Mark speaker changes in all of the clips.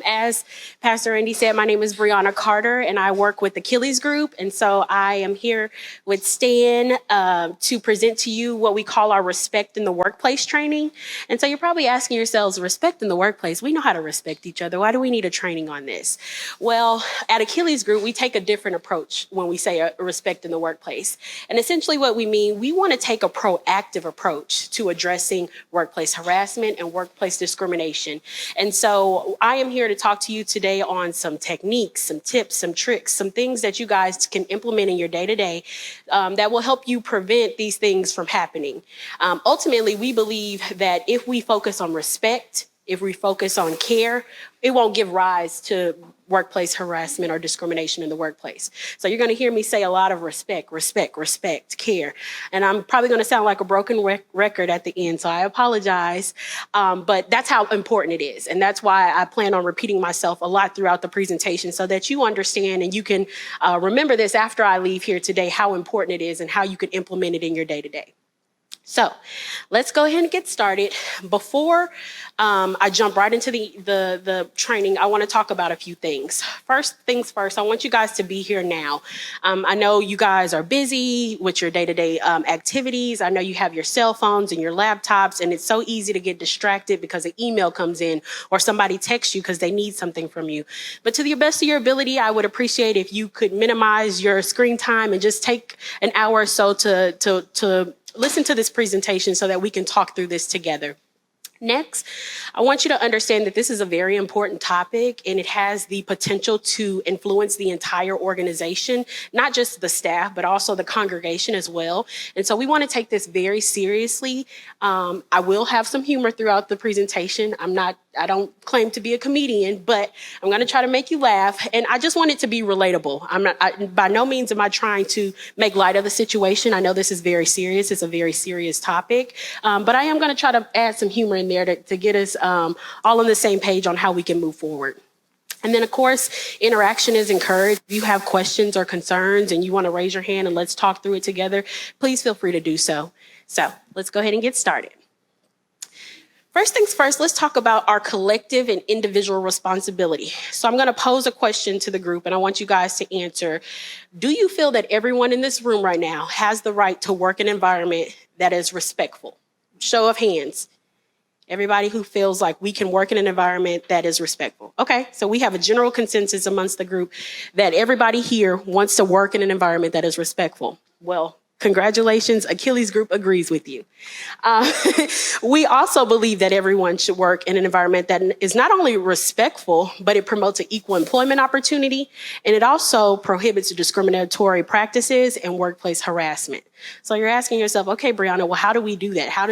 Speaker 1: As Pastor Andy said, my name is Brianna Carter, and I work with Achilles Group. And so I am here with Stan to present to you what we call our Respect in the Workplace training. And so you're probably asking yourselves, respect in the workplace? We know how to respect each other. Why do we need a training on this? Well, at Achilles Group, we take a different approach when we say respect in the workplace. And essentially what we mean, we want to take a proactive approach to addressing workplace harassment and workplace discrimination. And so I am here to talk to you today on some techniques, some tips, some tricks, some things that you guys can implement in your day-to-day that will help you prevent these things from happening. Ultimately, we believe that if we focus on respect, if we focus on care, it won't give rise to workplace harassment or discrimination in the workplace. So you're going to hear me say a lot of respect, care. And I'm probably going to sound like a broken record at the end, so I apologize. But that's how important it is. And that's why I plan on repeating myself a lot throughout the presentation so that you understand and you can remember this after I leave here today, how important it is and how you can implement it in your day-to-day. So let's go ahead and get started. Before I jump right into the training, I want to talk about a few things. First things first, I want you guys to be here now. I know you guys are busy with your day-to-day activities. I know you have your cell phones and your laptops, and it's so easy to get distracted because an email comes in or somebody texts you because they need something from you. But to the best of your ability, I would appreciate if you could minimize your screen time and just take an hour or so to listen to this presentation so that we can talk through this together. Next, I want you to understand that this is a very important topic and it has the potential to influence the entire organization, not just the staff, but also the congregation as well. And so we want to take this very seriously. I will have some humor throughout the presentation. I don't claim to be a comedian, but I'm going to try to make you laugh. And I just want it to be relatable. By no means am I trying to make light of the situation. I know this is very serious. It's a very serious topic. But I am going to try to add some humor in there to get us all on the same page on how we can move forward. And then, of course, interaction is encouraged. If you have questions or concerns and you want to raise your hand and let's talk through it together, please feel free to do so. So let's go ahead and get started. First things first, let's talk about our collective and individual responsibility. So I'm going to pose a question to the group and I want you guys to answer. Do you feel that everyone in this room right now has the right to work in an environment that is respectful? Show of hands. Everybody who feels like we can work in an environment that is respectful. Okay, so we have a general consensus amongst the group that everybody here wants to work in an environment that is respectful. Well, congratulations, Achilles Group agrees with you. We also believe that everyone should work in an environment that is not only respectful, but it promotes an equal employment opportunity, and it also prohibits discriminatory practices and workplace harassment. So you're asking yourself, okay, Brianna, well, how do we do that? How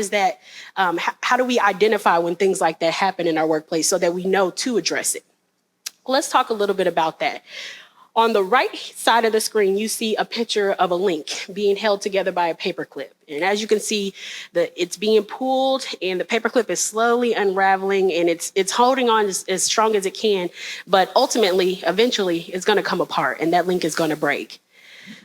Speaker 1: do we identify when things like that happen in our workplace so that we know to address it? Well, let's talk a little bit about that. On the right side of the screen, you see a picture of a link being held together by a paperclip. And as you can see, it's being pulled and the paperclip is slowly unraveling and it's holding on as strong as it can. But ultimately, eventually, it's going to come apart and that link is going to break.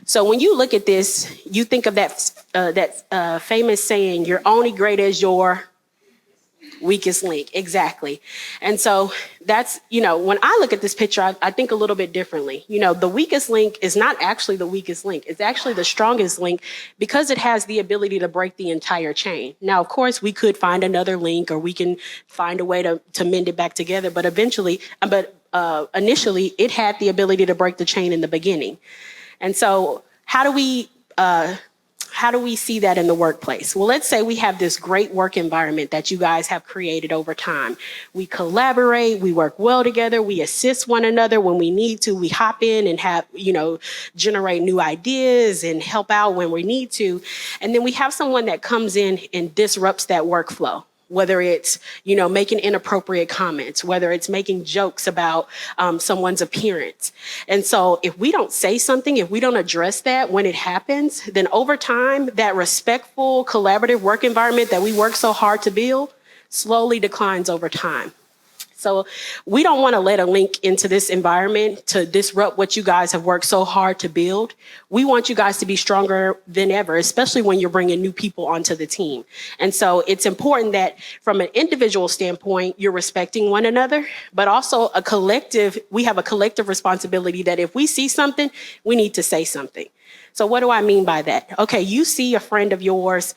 Speaker 1: So when you look at this, you think of that famous saying, you're only great as your weakest link. Exactly. And so that's, when I look at this picture, I think a little bit differently. The weakest link is not actually the weakest link. It's actually the strongest link because it has the ability to break the entire chain. Now, of course, we could find another link or we can find a way to mend it back together. But initially, it had the ability to break the chain in the beginning. And so how do we see that in the workplace? Well, let's say we have this great work environment that you guys have created over time. We collaborate, we work well together, we assist one another when we need to, we hop in and generate new ideas and help out when we need to. And then we have someone that comes in and disrupts that workflow. Whether it's, making inappropriate comments, whether it's making jokes about someone's appearance. And so if we don't say something, if we don't address that when it happens, then over time, that respectful, collaborative work environment that we work so hard to build slowly declines over time. So we don't want to let a link into this environment to disrupt what you guys have worked so hard to build. We want you guys to be stronger than ever, especially when you're bringing new people onto the team. And so it's important that from an individual standpoint, you're respecting one another, but also we have a collective responsibility that if we see something, we need to say something. So what do I mean by that? Okay, you see a friend of yours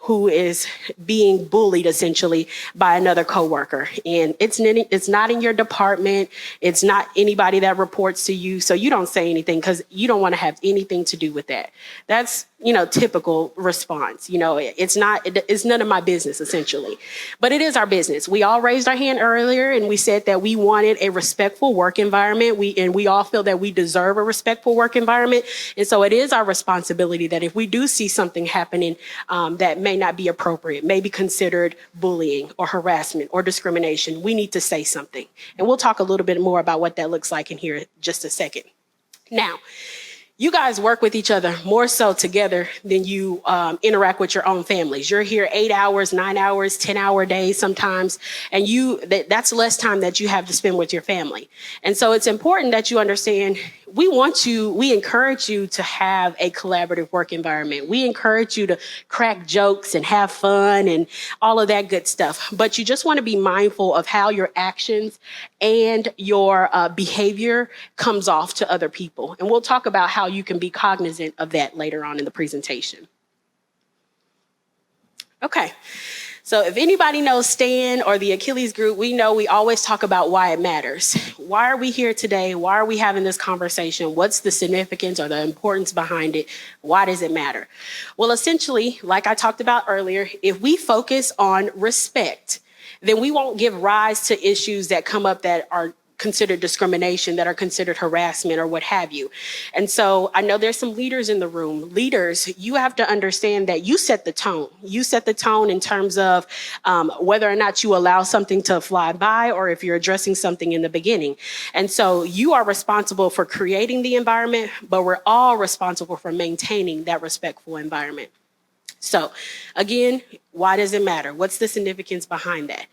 Speaker 1: who is being bullied essentially by another coworker, and it's not in your department. It's not anybody that reports to you, so you don't say anything because you don't want to have anything to do with that. That's typical response. It's none of my business essentially, but it is our business. We all raised our hand earlier and we said that we wanted a respectful work environment. We all feel that we deserve a respectful work environment. And so it is our responsibility that if we do see something happening that may not be appropriate, may be considered bullying or harassment or discrimination, we need to say something. And we'll talk a little bit more about what that looks like in here in just a second. Now, you guys work with each other more so together than you interact with your own families. You're here 8 hours, 9 hours, 10-hour days sometimes, and that's less time that you have to spend with your family. And so it's important that you understand we encourage you to have a collaborative work environment. We encourage you to crack jokes and have fun and all of that good stuff. But you just want to be mindful of how your actions and your behavior comes off to other people. And we'll talk about how you can be cognizant of that later on in the presentation. Okay. So if anybody knows Stan or the Achilles group, we know we always talk about why it matters. Why are we here today? Why are we having this conversation? What's the significance or the importance behind it? Why does it matter? Well, essentially, like I talked about earlier, if we focus on respect, then we won't give rise to issues that come up that are considered discrimination, that are considered harassment or what have you. And so I know there's some leaders in the room. Leaders, you have to understand that you set the tone. You set the tone in terms of whether or not you allow something to fly by or if you're addressing something in the beginning. And so you are responsible for creating the environment, but we're all responsible for maintaining that respectful environment. So again, why does it matter? What's the significance behind that?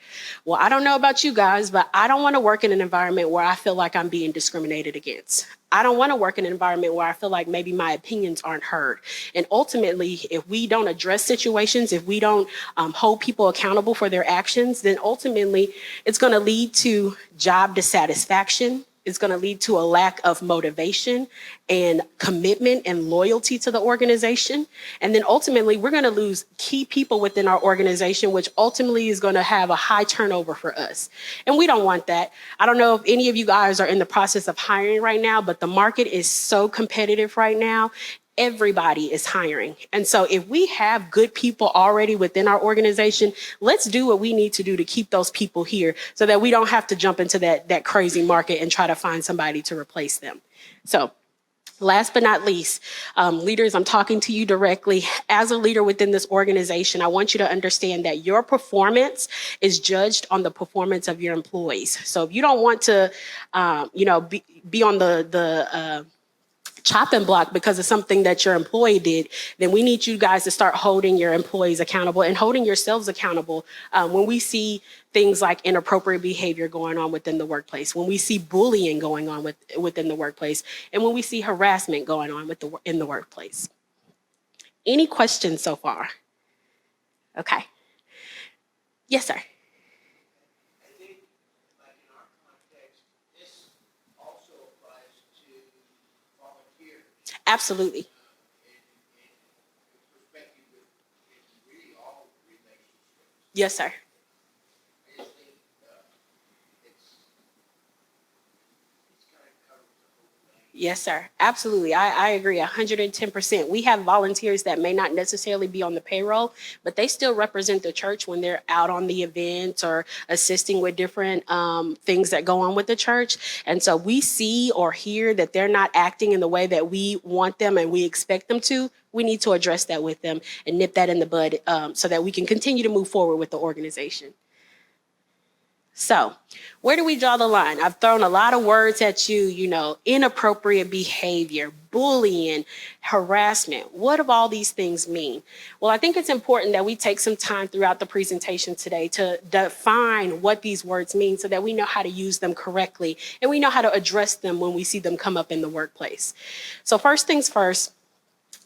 Speaker 1: Well, I don't know about you guys, but I don't want to work in an environment where I feel like I'm being discriminated against. I don't want to work in an environment where I feel like maybe my opinions aren't heard. And ultimately, if we don't address situations, if we don't hold people accountable for their actions, then ultimately it's going to lead to job dissatisfaction. It's going to lead to a lack of motivation and commitment and loyalty to the organization. And then ultimately, we're going to lose key people within our organization, which ultimately is going to have a high turnover for us. And we don't want that. I don't know if any of you guys are in the process of hiring right now, but the market is so competitive right now. Everybody is hiring. And so if we have good people already within our organization, let's do what we need to do to keep those people here so that we don't have to jump into that crazy market and try to find somebody to replace them. So last but not least, leaders, I'm talking to you directly. As a leader within this organization, I want you to understand that your performance is judged on the performance of your employees. So if you don't want to, be on the chopping block because of something that your employee did, then we need you guys to start holding your employees accountable and holding yourselves accountable when we see things like inappropriate behavior going on within the workplace, when we see bullying going on within the workplace, and when we see harassment going on in the workplace. Any questions so far? Okay. Yes, sir. Absolutely. Yes, sir. Yes, sir. Absolutely. I agree 110%. We have volunteers that may not necessarily be on the payroll, but they still represent the church when they're out on the events or assisting with different things that go on with the church. And so we see or hear that they're not acting in the way that we want them and we expect them to. We need to address that with them and nip that in the bud so that we can continue to move forward with the organization. So where do we draw the line? I've thrown a lot of words at you, inappropriate behavior, bullying, harassment. What do all these things mean? Well, I think it's important that we take some time throughout the presentation today to define what these words mean so that we know how to use them correctly and we know how to address them when we see them come up in the workplace. So first things first,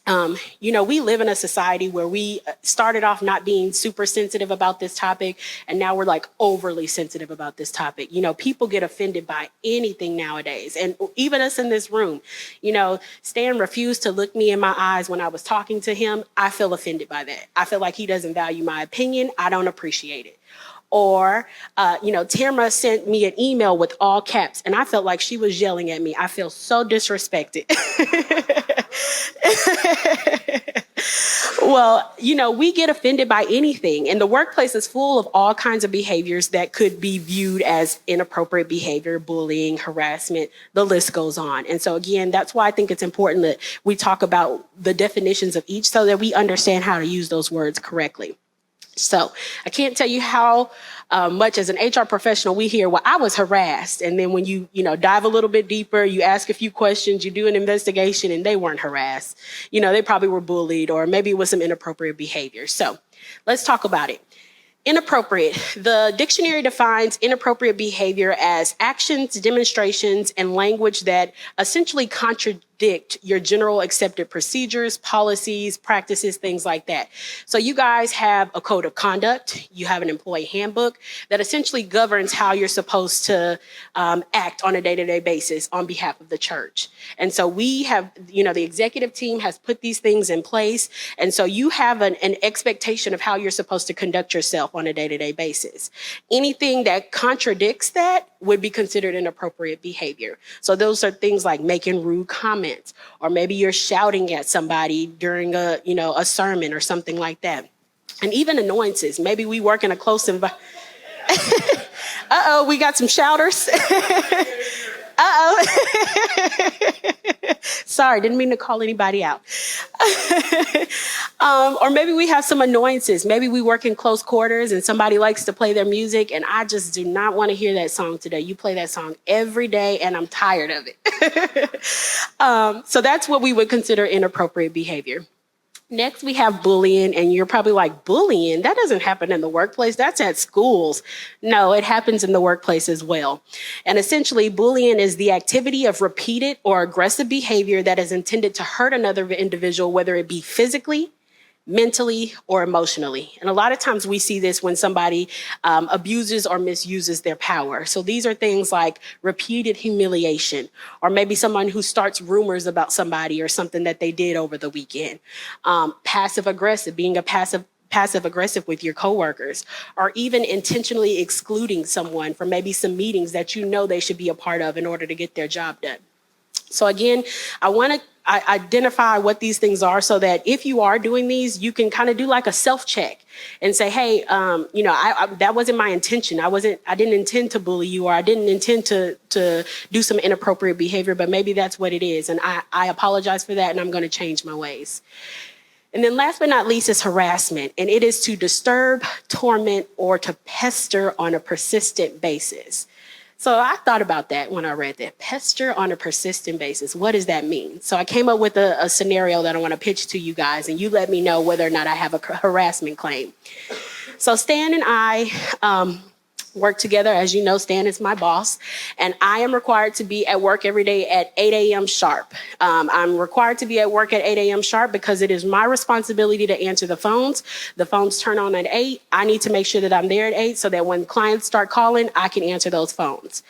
Speaker 1: we live in a society where we started off not being super sensitive about this topic, and now we're like overly sensitive about this topic. People get offended by anything nowadays, and even us in this room. Stan refused to look me in my eyes when I was talking to him. I feel offended by that. I feel like he doesn't value my opinion. I don't appreciate it. Or, Tamara sent me an email with all caps, and I felt like she was yelling at me. I feel so disrespected. Well, we get offended by anything, and the workplace is full of all kinds of behaviors that could be viewed as inappropriate behavior, bullying, harassment, the list goes on. And so again, that's why I think it's important that we talk about the definitions of each so that we understand how to use those words correctly. So I can't tell you how much as an HR professional we hear, well, I was harassed. And then when you dive a little bit deeper, you ask a few questions, you do an investigation, and they weren't harassed. They probably were bullied, or maybe it was some inappropriate behavior. So let's talk about it. Inappropriate. The dictionary defines inappropriate behavior as actions, demonstrations, and language that essentially contradict your general accepted procedures, policies, practices, things like that. So you guys have a code of conduct. You have an employee handbook that essentially governs how you're supposed to act on a day-to-day basis on behalf of the church. And so we have, the executive team has put these things in place. And so you have an expectation of how you're supposed to conduct yourself on a day-to-day basis. Anything that contradicts that would be considered inappropriate behavior. So those are things like making rude comments, or maybe you're shouting at somebody during a sermon or something like that. And even annoyances. Maybe we work in a close environment. Uh-oh, we got some shouters. Uh-oh. Sorry, didn't mean to call anybody out. Or maybe we have some annoyances. Maybe we work in close quarters and somebody likes to play their music, and I just do not want to hear that song today. You play that song every day, and I'm tired of it. So that's what we would consider inappropriate behavior. Next, we have bullying, and you're probably like, bullying? That doesn't happen in the workplace. That's at schools. No, it happens in the workplace as well. And essentially, bullying is the activity of repeated or aggressive behavior that is intended to hurt another individual, whether it be physically, mentally, or emotionally. And a lot of times we see this when somebody abuses or misuses their power. So these are things like repeated humiliation, or maybe someone who starts rumors about somebody or something that they did over the weekend. Passive aggressive, being a passive aggressive with your coworkers, or even intentionally excluding someone from maybe some meetings that they should be a part of in order to get their job done. So again, I want to identify what these things are so that if you are doing these, you can kind of do like a self-check and say, hey, that wasn't my intention. I didn't intend to bully you, or I didn't intend to do some inappropriate behavior, but maybe that's what it is. And I apologize for that, and I'm going to change my ways. And then last but not least is harassment, and it is to disturb, torment, or to pester on a persistent basis. So I thought about that when I read that. Pester on a persistent basis. What does that mean? So I came up with a scenario that I want to pitch to you guys, and you let me know whether or not I have a harassment claim. So Stan and I work together. As you know, Stan is my boss, and I am required to be at work every day at 8 a.m. sharp. I'm required to be at work at 8 a.m. sharp because it is my responsibility to answer the phones. The phones turn on at 8. I need to make sure that I'm there at 8 so that when clients start calling, I can answer those phones.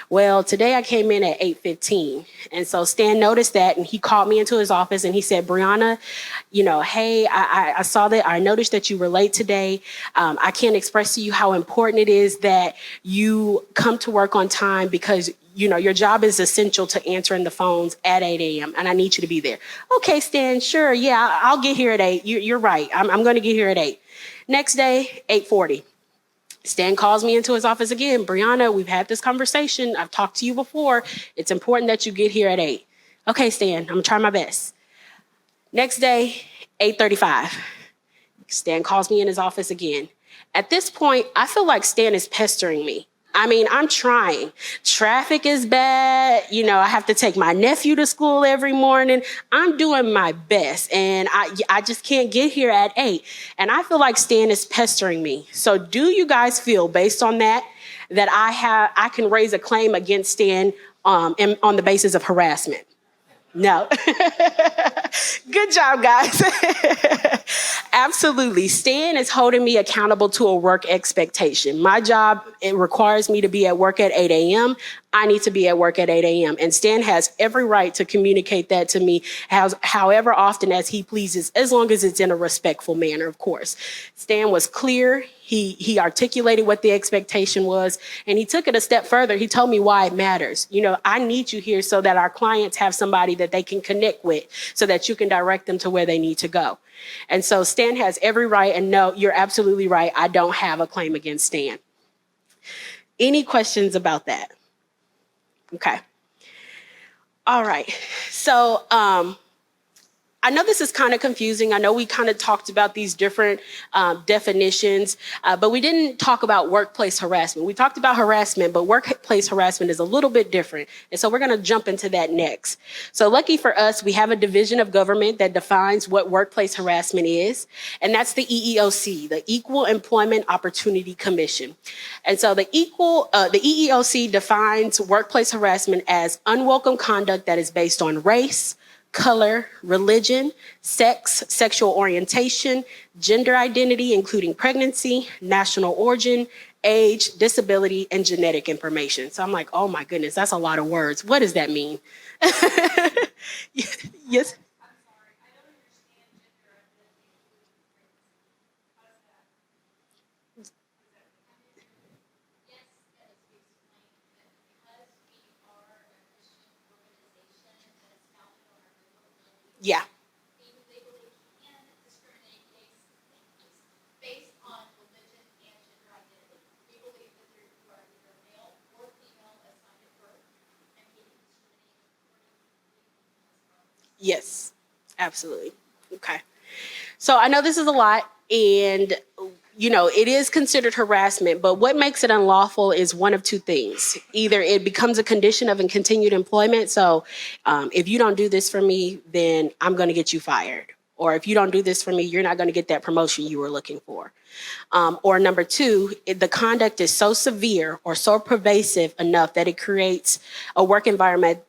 Speaker 1: Well, today I came in at 8:15, and so Stan noticed that, and he called me into his office, and he said, Brianna, hey, I saw that. I noticed that you were late today. I can't express to you how important it is that you come to work on time because, your job is essential to answering the phones at 8 a.m. and I need you to be there. Okay, Stan, sure. Yeah, I'll get here at 8. You're right. I'm going to get here at 8. Next day, 8:40. Stan calls me into his office again. Brianna, we've had this conversation. I've talked to you before. It's important that you get here at 8. Okay, Stan, I'm going to try my best. Next day, 8:35. Stan calls me in his office again. At this point, I feel like Stan is pestering me. I mean, I'm trying. Traffic is bad. You know, I have to take my nephew to school every morning. I'm doing my best, and I just can't get here at 8. And I feel like Stan is pestering me. So do you guys feel, based on that, that I can raise a claim against Stan on the basis of harassment? No. Good job, guys. Absolutely. Stan is holding me accountable to a work expectation. My job, it requires me to be at work at 8 a.m. I need to be at work at 8 a.m. And Stan has every right to communicate that to me however often as he pleases, as long as it's in a respectful manner, of course. Stan was clear. He articulated what the expectation was, and he took it a step further. He told me why it matters. You know, I need you here so that our clients have somebody that they can connect with, so that you can direct them to where they need to go. And so Stan has every right, and no, you're absolutely right. I don't have a claim against Stan. Any questions about that? Okay. All right. So, I know this is kind of confusing. I know we kind of talked about these different definitions, but we didn't talk about workplace harassment. We talked about harassment, but workplace harassment is a little bit different. And so we're going to jump into that next. So lucky for us, we have a division of government that defines what workplace harassment is, and that's the EEOC, the Equal Employment Opportunity Commission. And so the EEOC defines workplace harassment as unwelcome conduct that is based on race, color, religion, sex, sexual orientation, gender identity, including pregnancy, national origin, age, disability, and genetic information. So I'm like, oh my goodness, that's a lot of words. What does that mean? Yes? Yeah. Yes, absolutely. Okay. So I know this is a lot, and you know, it is considered harassment, but what makes it unlawful is one of two things. Either it becomes a condition of continued employment. So if you don't do this for me, then I'm going to get you fired. Or if you don't do this for me, you're not going to get that promotion you were looking for. Or number two, the conduct is so severe or so pervasive enough that it creates a work environment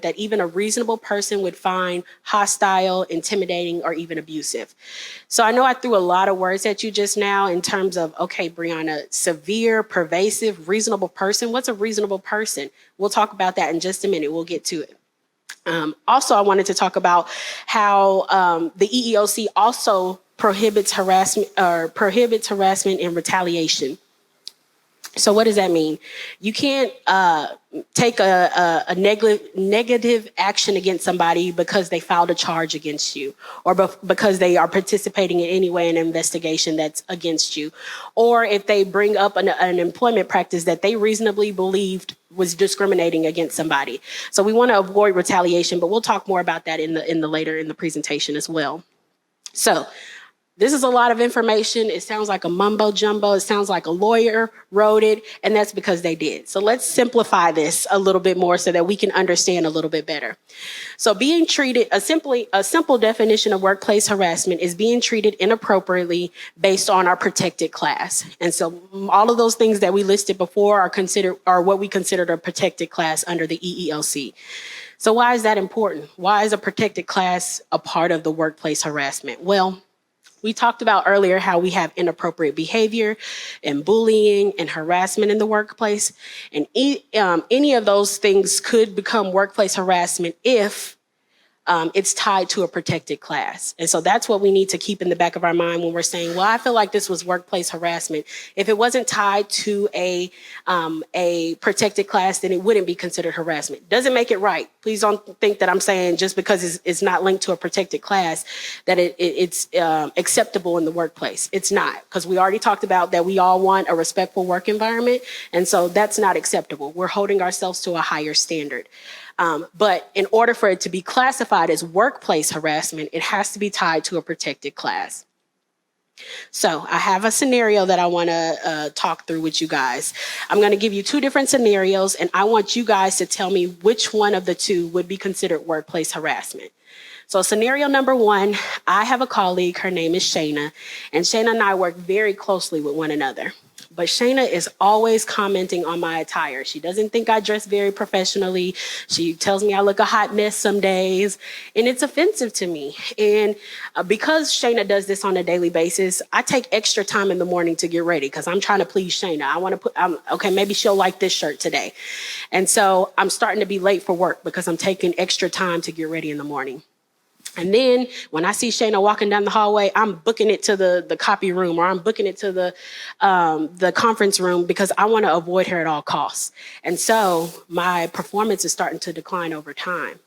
Speaker 1: that even a reasonable person would find hostile, intimidating, or even abusive. So I know I threw a lot of words at you just now in terms of, okay, Brianna, severe, pervasive, reasonable person. What's a reasonable person? We'll talk about that in just a minute. We'll get to it. Also, I wanted to talk about how the EEOC also prohibits harassment and retaliation. So what does that mean? You can't take a negative action against somebody because they filed a charge against you, or because they are participating in any way in an investigation that's against you, or if they bring up an employment practice that they reasonably believed was discriminating against somebody. So we want to avoid retaliation, but we'll talk more about that in the later in the presentation as well. So this is a lot of information. It sounds like a mumbo jumbo. It sounds like a lawyer wrote it, and that's because they did. So let's simplify this a little bit more so that we can understand a little bit better. So being treated, a simple definition of workplace harassment is being treated inappropriately based on our protected class. And so all of those things that we listed before are what we considered a protected class under the EEOC. So why is that important? Why is a protected class a part of the workplace harassment? Well, we talked about earlier how we have inappropriate behavior and bullying and harassment in the workplace. And any of those things could become workplace harassment if it's tied to a protected class. And so that's what we need to keep in the back of our mind when we're saying, well, I feel like this was workplace harassment. If it wasn't tied to a protected class, then it wouldn't be considered harassment. Doesn't make it right. Please don't think that I'm saying just because it's not linked to a protected class that it's acceptable in the workplace. It's not, because we already talked about that we all want a respectful work environment. And so that's not acceptable. We're holding ourselves to a higher standard. But in order for it to be classified as workplace harassment, it has to be tied to a protected class. So I have a scenario that I want to talk through with you guys. I'm going to give you 2 different scenarios, and I want you guys to tell me which one of the 2 would be considered workplace harassment. So scenario number 1, I have a colleague, her name is Shayna, and Shayna and I work very closely with one another. But Shayna is always commenting on my attire. She doesn't think I dress very professionally. She tells me I look a hot mess some days, and it's offensive to me. And because Shayna does this on a daily basis, I take extra time in the morning to get ready because I'm trying to please Shayna. I want to okay, maybe she'll like this shirt today. And so I'm starting to be late for work because I'm taking extra time to get ready in the morning. And then when I see Shayna walking down the hallway, I'm booking it to the copy room, or I'm booking it to the conference room because I want to avoid her at all costs. And so my performance is starting to decline over time.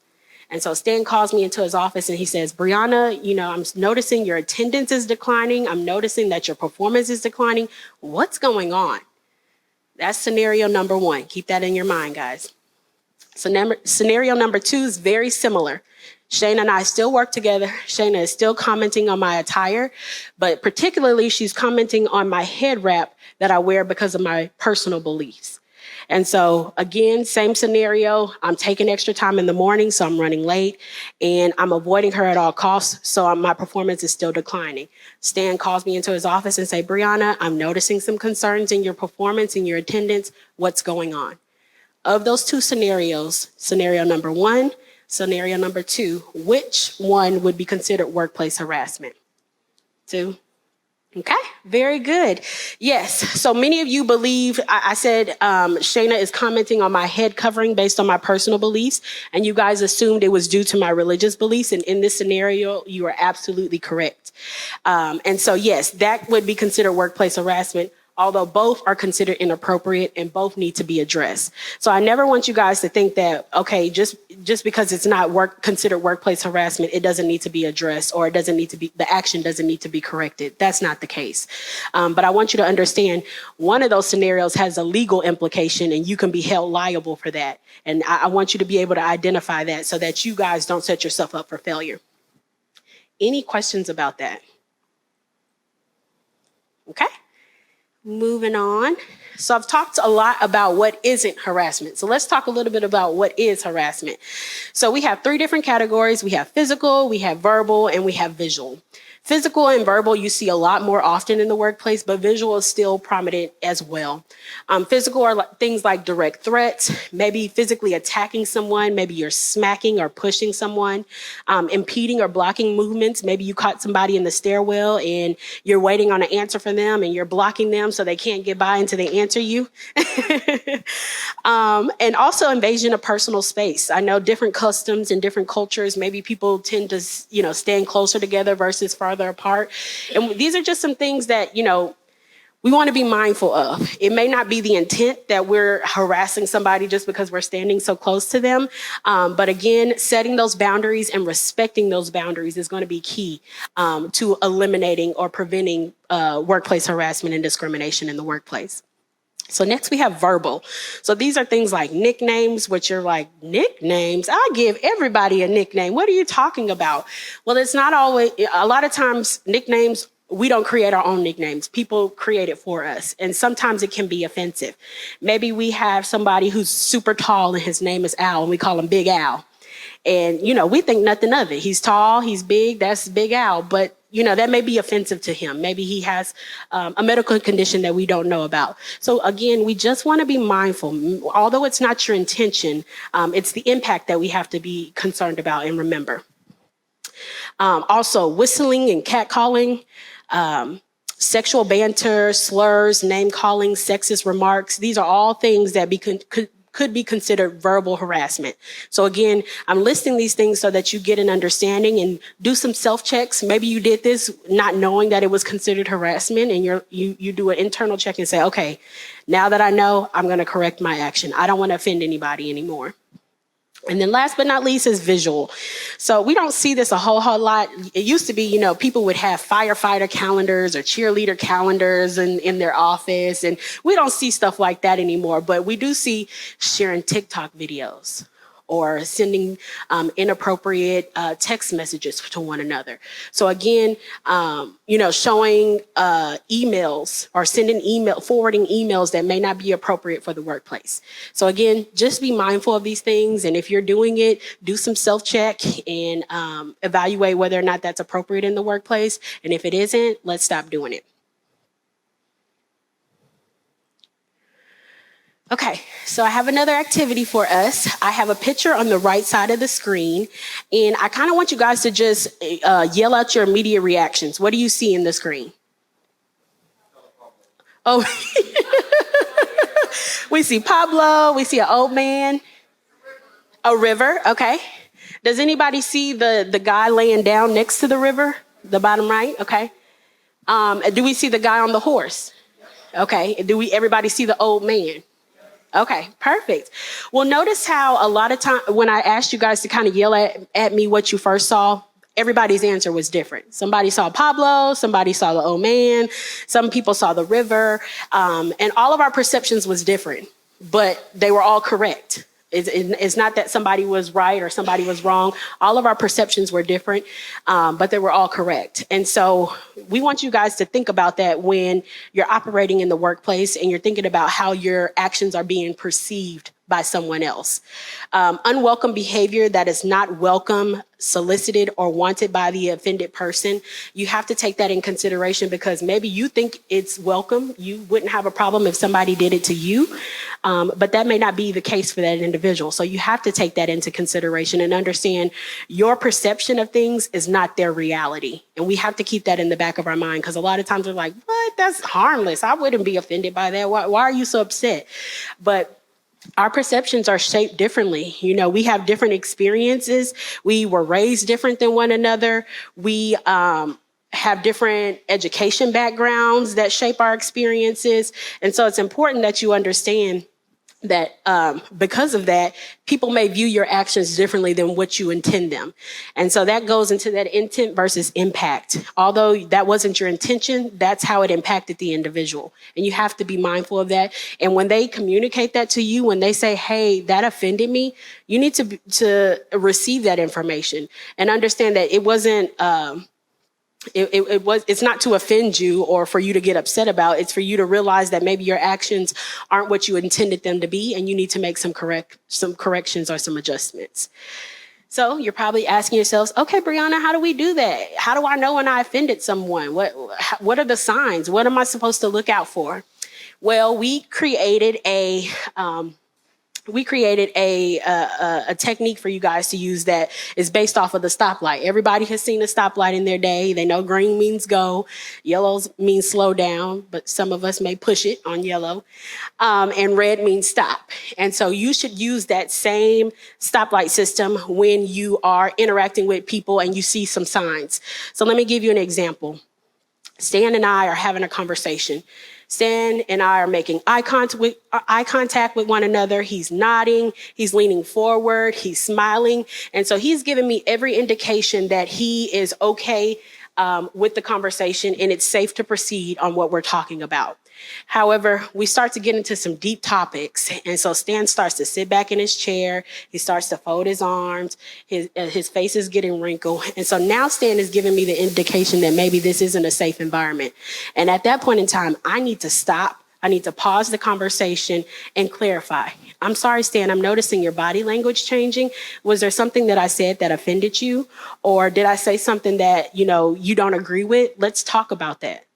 Speaker 1: And so Stan calls me into his office and he says, Brianna, I'm noticing your attendance is declining. I'm noticing that your performance is declining. What's going on? That's scenario number 1. Keep that in your mind, guys. So scenario number 2 is very similar. Shayna and I still work together. Shayna is still commenting on my attire, but particularly she's commenting on my head wrap that I wear because of my personal beliefs. And so again, same scenario. I'm taking extra time in the morning, so I'm running late, and I'm avoiding her at all costs, so my performance is still declining. Stan calls me into his office and say, Brianna, I'm noticing some concerns in your performance and your attendance. What's going on? Of those 2 scenarios, scenario number 1, scenario number 2, which one would be considered workplace harassment? 2? Okay, very good. Yes, so many of you believe, I said Shayna is commenting on my head covering based on my personal beliefs, and you guys assumed it was due to my religious beliefs, and in this scenario, you are absolutely correct. And so yes, that would be considered workplace harassment, although both are considered inappropriate and both need to be addressed. So I never want you guys to think that, okay, just because it's not considered workplace harassment, it doesn't need to be addressed, or the action doesn't need to be corrected. That's not the case. But I want you to understand one of those scenarios has a legal implication and you can be held liable for that. And I want you to be able to identify that so that you guys don't set yourself up for failure. Any questions about that? Okay. Moving on. So I've talked a lot about what isn't harassment. So let's talk a little bit about what is harassment. So we have 3 different categories. We have physical, we have verbal, and we have visual. Physical and verbal you see a lot more often in the workplace, but visual is still prominent as well. Physical are things like direct threats, maybe physically attacking someone, maybe you're smacking or pushing someone, impeding or blocking movements. Maybe you caught somebody in the stairwell and you're waiting on an answer from them and you're blocking them so they can't get by until they answer you. And also invasion of personal space. I know different customs and different cultures, maybe people tend to, stand closer together versus farther apart. And these are just some things that, we want to be mindful of. It may not be the intent that we're harassing somebody just because we're standing so close to them. But again, setting those boundaries and respecting those boundaries is going to be key to eliminating or preventing workplace harassment and discrimination in the workplace. So next we have verbal. So these are things like nicknames, which are like, nicknames? I give everybody a nickname. What are you talking about? Well, it's not always, a lot of times nicknames, we don't create our own nicknames. People create it for us. And sometimes it can be offensive. Maybe we have somebody who's super tall and his name is Al and we call him Big Al. And, we think nothing of it. He's tall, he's big, that's Big Al. But, that may be offensive to him. Maybe he has a medical condition that we don't know about. So again, we just want to be mindful. Although it's not your intention, it's the impact that we have to be concerned about and remember. Also, whistling and catcalling, sexual banter, slurs, name calling, sexist remarks. These are all things that could be considered verbal harassment. So again, I'm listing these things so that you get an understanding and do some self-checks. Maybe you did this not knowing that it was considered harassment, and you do an internal check and say, okay, now that I know, I'm going to correct my action. I don't want to offend anybody anymore. And then last but not least is visual. So we don't see this a whole lot. It used to be, people would have firefighter calendars or cheerleader calendars in their office. And we don't see stuff like that anymore. But we do see sharing TikTok videos or sending inappropriate text messages to one another. So again, showing emails or forwarding emails that may not be appropriate for the workplace. So again, just be mindful of these things. And if you're doing it, do some self-check and evaluate whether or not that's appropriate in the workplace. And if it isn't, let's stop doing it. Okay, so I have another activity for us. I have a picture on the right side of the screen, and I kind of want you guys to just yell out your immediate reactions. What do you see in the screen? Oh, we see Pablo, we see an old man, a river, okay. Does anybody see the guy laying down next to the river, the bottom right, okay. Do we see the guy on the horse? Okay, everybody see the old man? Okay, perfect. Well, notice how a lot of time when I asked you guys to kind of yell at me what you first saw, everybody's answer was different. Somebody saw Pablo, somebody saw the old man, some people saw the river, and all of our perceptions was different, but they were all correct. It's not that somebody was right or somebody was wrong. All of our perceptions were different, but they were all correct. And so we want you guys to think about that when you're operating in the workplace and you're thinking about how your actions are being perceived by someone else. Unwelcome behavior that is not welcome, solicited, or wanted by the offended person, you have to take that in consideration because maybe you think it's welcome. You wouldn't have a problem if somebody did it to you, but that may not be the case for that individual. So you have to take that into consideration and understand your perception of things is not their reality. And we have to keep that in the back of our mind because a lot of times we're like, what? That's harmless. I wouldn't be offended by that. Why are you so upset? But our perceptions are shaped differently. We have different experiences. We were raised different than one another. We have different education backgrounds that shape our experiences. And so it's important that you understand that because of that, people may view your actions differently than what you intend them. And so that goes into that intent versus impact. Although that wasn't your intention, that's how it impacted the individual. And you have to be mindful of that. And when they communicate that to you, when they say, hey, that offended me, you need to receive that information and understand that it wasn't, it's not to offend you or for you to get upset about. It's for you to realize that maybe your actions aren't what you intended them to be, and you need to make some corrections or some adjustments. So you're probably asking yourselves, okay, Brianna, how do we do that? How do I know when I offended someone? What are the signs? What am I supposed to look out for? Well, we created a technique for you guys to use that is based off of the stoplight. Everybody has seen a stoplight in their day. They know green means go, yellow means slow down, but some of us may push it on yellow, and red means stop. And so you should use that same stoplight system when you are interacting with people and you see some signs. So let me give you an example. Stan and I are having a conversation. Stan and I are making eye contact with one another. He's nodding, he's leaning forward, he's smiling. And so he's giving me every indication that he is okay with the conversation and it's safe to proceed on what we're talking about. However, we start to get into some deep topics. And so Stan starts to sit back in his chair. He starts to fold his arms. His face is getting wrinkled. And so now Stan is giving me the indication that maybe this isn't a safe environment. And at that point in time, I need to stop. I need to pause the conversation and clarify. I'm sorry, Stan, I'm noticing your body language changing. Was there something that I said that offended you? Or did I say something that, you don't agree with? Let's talk about that.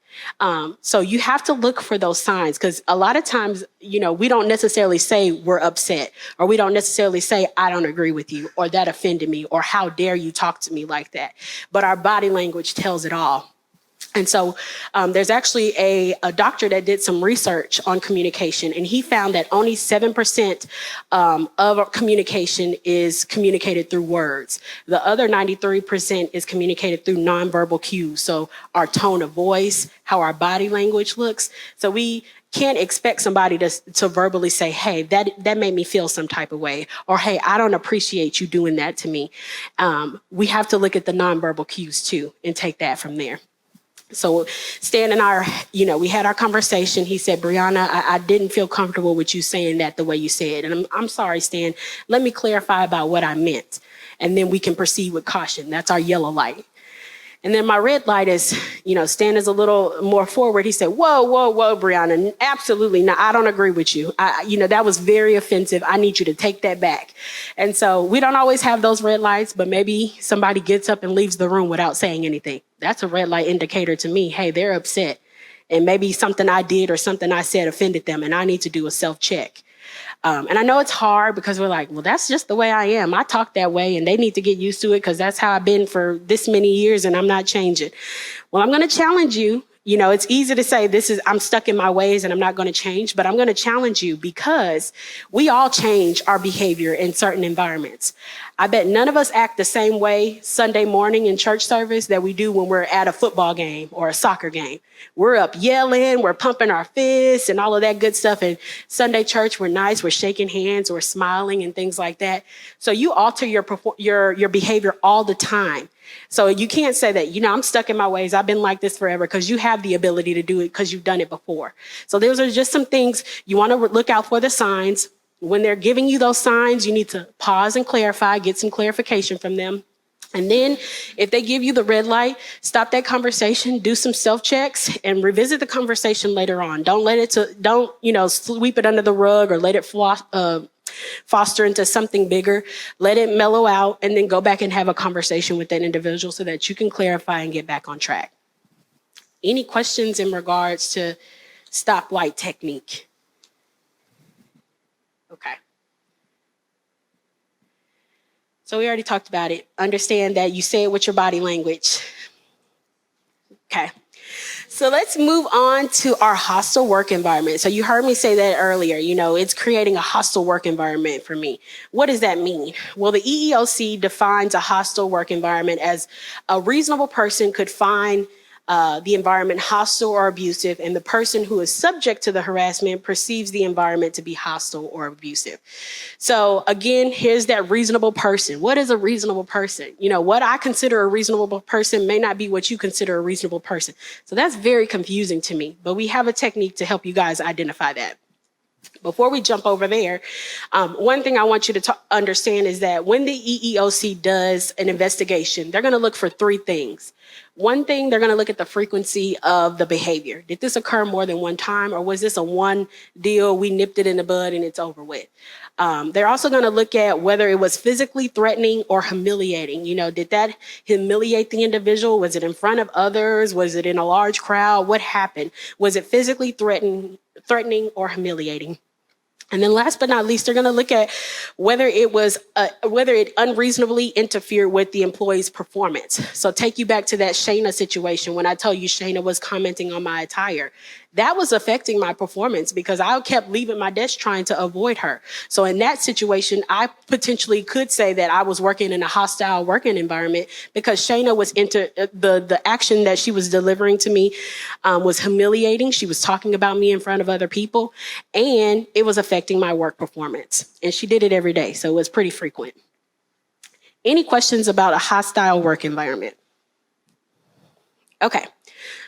Speaker 1: So you have to look for those signs because a lot of times, we don't necessarily say we're upset or we don't necessarily say, I don't agree with you or that offended me or how dare you talk to me like that. But our body language tells it all. And so there's actually a doctor that did some research on communication, and he found that only 7% of communication is communicated through words. The other 93% is communicated through nonverbal cues. So our tone of voice, how our body language looks. So we can't expect somebody to verbally say, hey, that made me feel some type of way, or hey, I don't appreciate you doing that to me. We have to look at the nonverbal cues too and take that from there. So Stan and I are, we had our conversation. He said, Brianna, I didn't feel comfortable with you saying that the way you said. And I'm sorry, Stan. Let me clarify about what I meant. And then we can proceed with caution. That's our yellow light. And then my red light is, Stan is a little more forward. He said, whoa, whoa, whoa, Brianna, absolutely not. I don't agree with you. That was very offensive. I need you to take that back. And so we don't always have those red lights, but maybe somebody gets up and leaves the room without saying anything. That's a red light indicator to me. Hey, they're upset. And maybe something I did or something I said offended them, and I need to do a self-check. And I know it's hard because we're like, well, that's just the way I am. I talk that way and they need to get used to it because that's how I've been for this many years and I'm not changing. Well, I'm going to challenge you. It's easy to say I'm stuck in my ways and I'm not going to change, but I'm going to challenge you because we all change our behavior in certain environments. I bet none of us act the same way Sunday morning in church service that we do when we're at a football game or a soccer game. We're up yelling, we're pumping our fists and all of that good stuff. And Sunday church, we're nice, we're shaking hands, we're smiling and things like that. So you alter your behavior all the time. So you can't say that, I'm stuck in my ways. I've been like this forever because you have the ability to do it because you've done it before. So those are just some things you want to look out for the signs. When they're giving you those signs, you need to pause and clarify, get some clarification from them. And then if they give you the red light, stop that conversation, do some self-checks and revisit the conversation later on. Don't sweep it under the rug or let it foster into something bigger. Let it mellow out and then go back and have a conversation with that individual so that you can clarify and get back on track. Any questions in regards to stoplight technique? Okay. So we already talked about it. Understand that you say it with your body language. Okay. So let's move on to our hostile work environment. So you heard me say that earlier, it's creating a hostile work environment for me. What does that mean? Well, the EEOC defines a hostile work environment as a reasonable person could find the environment hostile or abusive, and the person who is subject to the harassment perceives the environment to be hostile or abusive. So again, here's that reasonable person. What is a reasonable person? What I consider a reasonable person may not be what you consider a reasonable person. So that's very confusing to me, but we have a technique to help you guys identify that. Before we jump over there, one thing I want you to understand is that when the EEOC does an investigation, they're going to look for three things. One thing, they're going to look at the frequency of the behavior. Did this occur more than one time, or was this a one deal, we nipped it in the bud and it's over with? They're also going to look at whether it was physically threatening or humiliating. Did that humiliate the individual? Was it in front of others? Was it in a large crowd? What happened? Was it physically threatening or humiliating? And then last but not least, they're going to look at whether it unreasonably interfered with the employee's performance. So take you back to that Shayna situation when I told you Shayna was commenting on my attire. That was affecting my performance because I kept leaving my desk trying to avoid her. So in that situation, I potentially could say that I was working in a hostile working environment because Shayna was the action that she was delivering to me was humiliating. She was talking about me in front of other people, and it was affecting my work performance. And she did it every day, so it was pretty frequent. Any questions about a hostile work environment? Okay.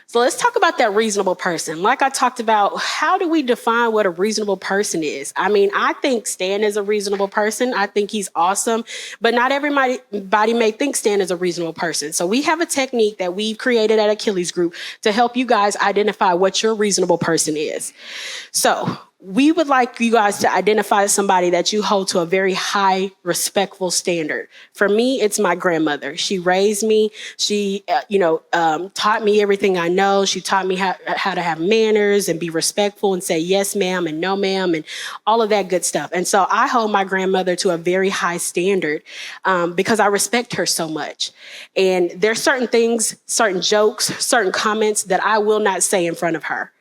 Speaker 1: So let's talk about that reasonable person. Like I talked about, how do we define what a reasonable person is? I think Stan is a reasonable person. I think he's awesome, but not everybody may think Stan is a reasonable person. So we have a technique that we've created at Achilles Group to help you guys identify what your reasonable person is. So we would like you guys to identify somebody that you hold to a very high, respectful standard. For me, it's my grandmother. She raised me. She, taught me everything I know. She taught me how to have manners and be respectful and say yes, ma'am, and no, ma'am, and all of that good stuff. And so I hold my grandmother to a very high standard because I respect her so much. And there's certain things, certain jokes, certain comments that I will not say in front of her.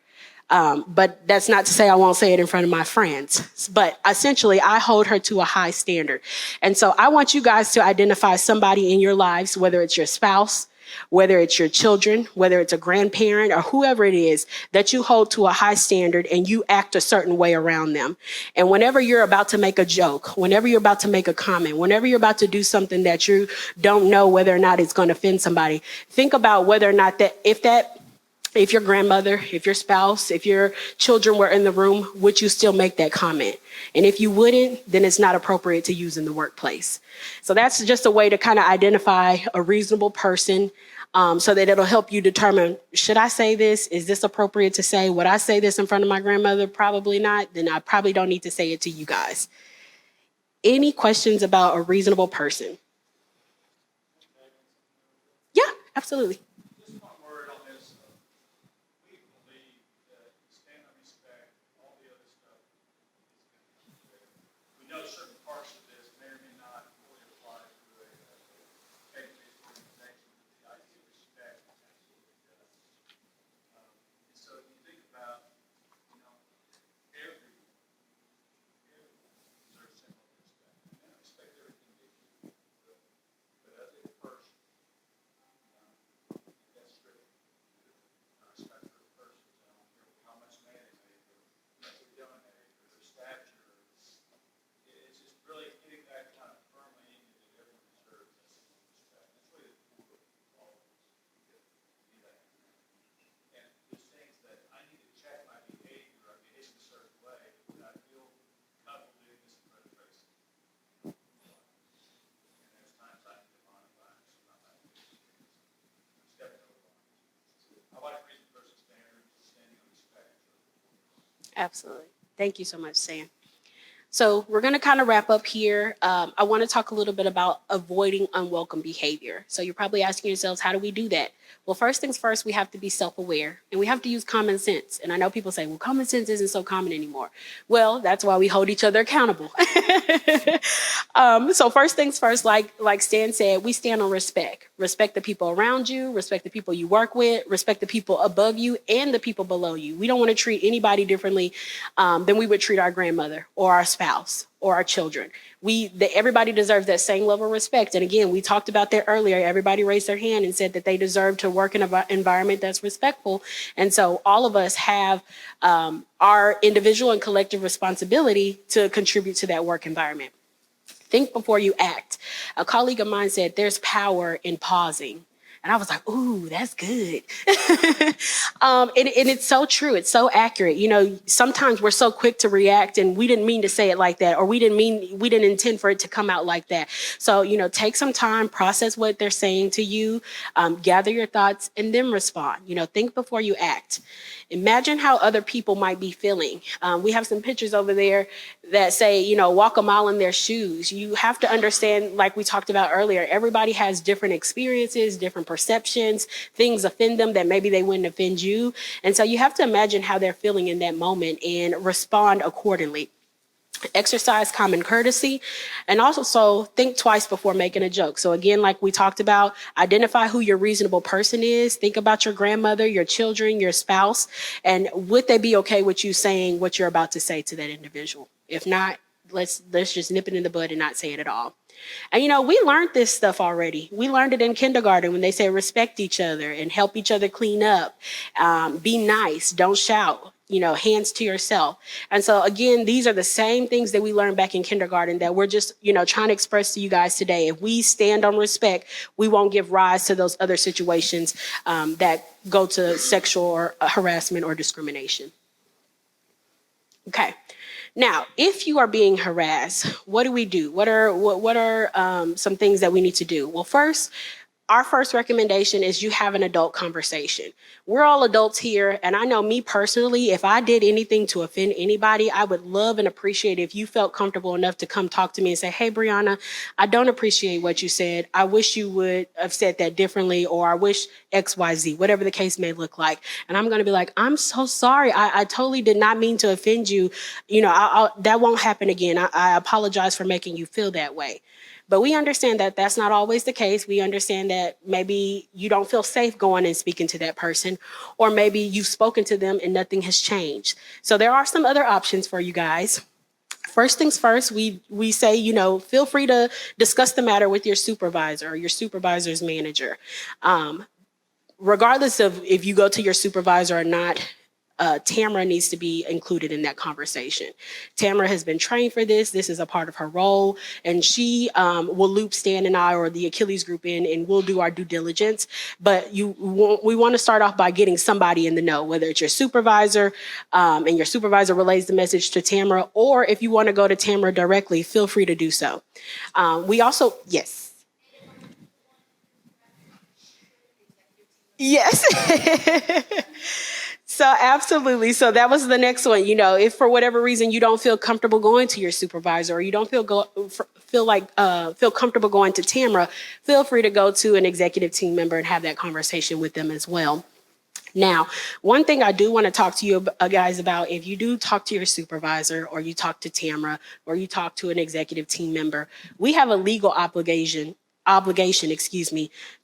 Speaker 1: But that's not to say I won't say it in front of my friends. But essentially, I hold her to a high standard. And so I want you guys to identify somebody in your lives, whether it's your spouse, whether it's your children, whether it's a grandparent or whoever it is that you hold to a high standard and you act a certain way around them. And whenever you're about to make a joke, whenever you're about to make a comment, whenever you're about to do something that you don't know whether or not it's going to offend somebody, think about whether or not if that if your grandmother, if your spouse, if your children were in the room, would you still make that comment? And if you wouldn't, then it's not appropriate to use in the workplace. So that's just a way to kind of identify a reasonable person, so that it'll help you determine, should I say this? Is this appropriate to say? Would I say this in front of my grandmother? Probably not. Then I probably don't need to say it to you guys. Any questions about a reasonable person? Yeah, absolutely.
Speaker 2: Just one word on this. We believe that stand on respect, all the other stuff is going to be there. We know certain parts of this may or may not fully apply to a faith-based organization, but the idea of respect absolutely does. And so if you think about, everyone deserves similar respect. And I respect everything that you do, but as a person, that's true. I respect for the person. I don't care how much money they make or how much they donate or their stature. It's just really getting that kind of firmly in you that everyone deserves that respect. That's really the core of all of us. To be that. And there's things that I need to check my behavior. I behave in a certain way that I feel comfortable doing this in front of Tracy. And there's times I need to modify it, so I'm not stepping over lines. I like reading person standards, standing on respect.
Speaker 1: Absolutely. Thank you so much, Sam. So we're going to kind of wrap up here. I want to talk a little bit about avoiding unwelcome behavior. So you're probably asking yourselves, how do we do that? Well, first things first, we have to be self-aware and we have to use common sense. And I know people say, well, common sense isn't so common anymore. Well, that's why we hold each other accountable. So first things first, like Stan said, we stand on respect. Respect the people around you, respect the people you work with, respect the people above you and the people below you. We don't want to treat anybody differently than we would treat our grandmother or our spouse or our children. Everybody deserves that same level of respect. And again, we talked about that earlier. Everybody raised their hand and said that they deserve to work in an environment that's respectful. And so all of us have our individual and collective responsibility to contribute to that work environment. Think before you act. A colleague of mine said there's power in pausing. And I was like, ooh, that's good. And it's so true. It's so accurate. Sometimes we're so quick to react and we didn't mean to say it like that, or we didn't intend for it to come out like that. So, take some time, process what they're saying to you, gather your thoughts, and then respond. Think before you act. Imagine how other people might be feeling. We have some pictures over there that say, walk a mile in their shoes. You have to understand, like we talked about earlier, everybody has different experiences, different perceptions, things offend them that maybe they wouldn't offend you. And so you have to imagine how they're feeling in that moment and respond accordingly. Exercise common courtesy, and also think twice before making a joke. So again, like we talked about, identify who your reasonable person is. Think about your grandmother, your children, your spouse, and would they be okay with you saying what you're about to say to that individual? If not, let's just nip it in the bud and not say it at all. And we learned this stuff already. We learned it in kindergarten when they say respect each other and help each other clean up, be nice, don't shout, hands to yourself. And so again, these are the same things that we learned back in kindergarten that we're just, trying to express to you guys today. If we stand on respect, we won't give rise to those other situations that go to sexual or harassment or discrimination. Okay. Now, if you are being harassed, what do we do? What are some things that we need to do? Well, our first recommendation is you have an adult conversation. We're all adults here, and I know me personally, if I did anything to offend anybody, I would love and appreciate if you felt comfortable enough to come talk to me and say, hey, Brianna, I don't appreciate what you said. I wish you would have said that differently, or I wish X, Y, Z, whatever the case may look like. And I'm going to be like, I'm so sorry. I totally did not mean to offend you. That won't happen again. I apologize for making you feel that way. But we understand that that's not always the case. We understand that maybe you don't feel safe going and speaking to that person, or maybe you've spoken to them and nothing has changed. So there are some other options for you guys. First things first, we say, feel free to discuss the matter with your supervisor or your supervisor's manager. Regardless of if you go to your supervisor or not, Tamara needs to be included in that conversation. Tamara has been trained for this. This is a part of her role, and she will loop Stan and I or the Achilles group in, and we'll do our due diligence. But we want to start off by getting somebody in the know, whether it's your supervisor, and your supervisor relays the message to Tamara, or if you want to go to Tamara directly, feel free to do so. We also, yes. Yes. So absolutely. So that was the next one. You know, if for whatever reason you don't feel comfortable going to your supervisor, or you don't feel comfortable going to Tamara, feel free to go to an executive team member and have that conversation with them as well. Now, one thing I do want to talk to you guys about, if you do talk to your supervisor, or you talk to Tamara, or you talk to an executive team member, we have a legal obligation,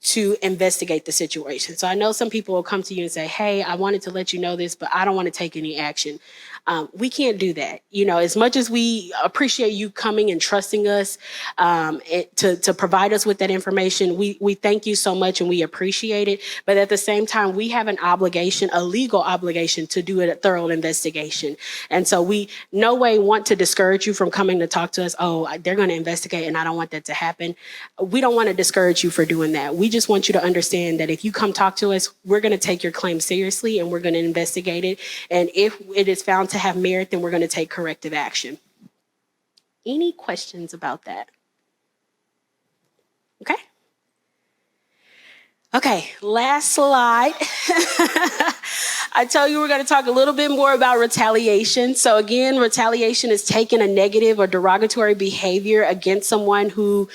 Speaker 1: to investigate the situation. So I know some people will come to you and say, hey, I wanted to let you know this, but I don't want to take any action. We can't do that. You know, as much as we appreciate you coming and trusting us to provide us with that information, we thank you so much and we appreciate it. But at the same time, we have an obligation, a legal obligation, to do a thorough investigation. And so we no way want to discourage you from coming to talk to us. Oh, they're going to investigate and I don't want that to happen. We don't want to discourage you for doing that. We just want you to understand that if you come talk to us, we're going to take your claim seriously and we're going to investigate it. And if it is found to have merit, then we're going to take corrective action. Any questions about that? Okay. Okay, last slide. I tell you, we're going to talk a little bit more about retaliation. So again, retaliation is taking a negative or derogatory behavior against someone who,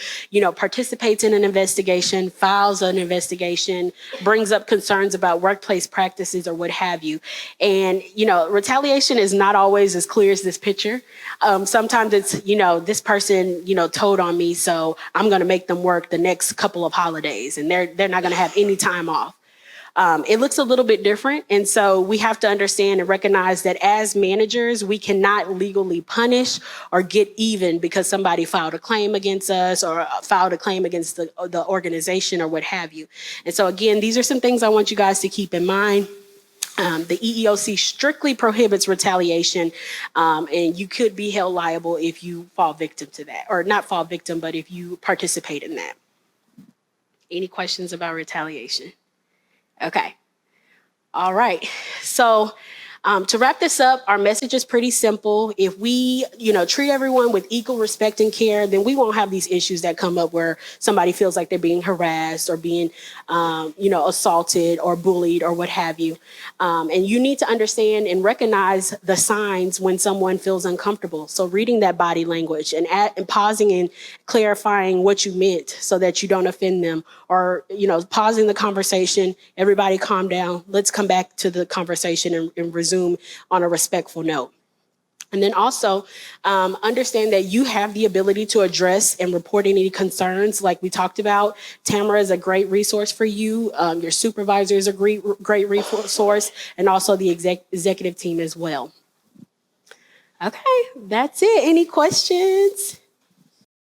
Speaker 1: participates in an investigation, files an investigation, brings up concerns about workplace practices or what have you. And, retaliation is not always as clear as this picture. Sometimes it's, this person, told on me, so I'm going to make them work the next couple of holidays and they're not going to have any time off. It looks a little bit different. And so we have to understand and recognize that as managers, we cannot legally punish or get even because somebody filed a claim against us or filed a claim against the organization or what have you. And so again, these are some things I want you guys to keep in mind. The EEOC strictly prohibits retaliation, and you could be held liable if you fall victim to that, or not fall victim, but if you participate in that. Any questions about retaliation? Okay. All right. So to wrap this up, our message is pretty simple. If we, treat everyone with equal respect and care, then we won't have these issues that come up where somebody feels like they're being harassed or being, assaulted or bullied or what have you. And you need to understand and recognize the signs when someone feels uncomfortable. So reading that body language and pausing and clarifying what you meant so that you don't offend them, or, pausing the conversation, everybody calm down. Let's come back to the conversation and resume on a respectful note. And then also understand that you have the ability to address and report any concerns like we talked about. Tamara is a great resource for you. Your supervisor is a great resource, and also the executive team as well. Okay, that's it. Any questions?